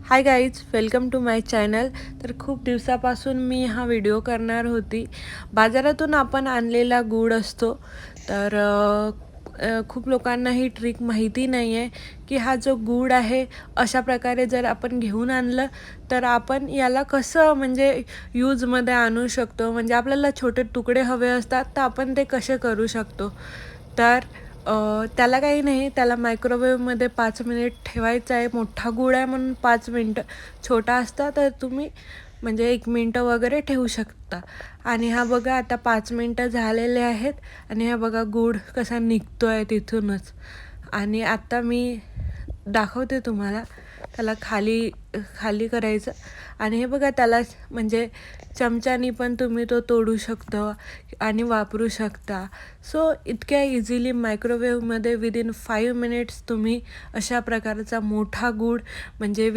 High guys, welcome to my channel. तर खूप दिवसापासून मी हा व्हिडिओ करणार होती. बाजारातून आपण आणलेला गूळ असतो, तर खूप लोकांना ही ट्रिक माहिती नाही आहे की हा जो गूळ आहे अशा प्रकारे जर आपण घेऊन आणलं तर आपण याला कसं म्हणजे यूजमध्ये आणू शकतो. म्हणजे आपल्याला छोटे तुकडे हवे असतात तर आपण ते कसे करू शकतो. तर त्याला काही नाही, त्याला मायक्रोवेव्हमध्ये 5 मिनिट ठेवायचं आहे. मोठा गूळ आहे म्हणून 5 मिनटं, छोटा असता तर तुम्ही म्हणजे 1 मिनटं वगैरे ठेवू शकता. आणि हा बघा आता 5 मिनटं झालेले आहेत आणि हा बघा गूळ कसा निघतो आहे तिथूनच. आणि आता मी दाखवते तुम्हाला. त्याला खाली खाली करायचं आणि हे बघा त्याला म्हणजे चमच्यानी पण तुम्ही तो तोडू शकता आणि वापरू शकता. सो इतक्या इझिली मायक्रोवेव्हमध्ये विदिन 5 मिनिट्स तुम्ही अशा प्रकारचा मोठा गूळ म्हणजे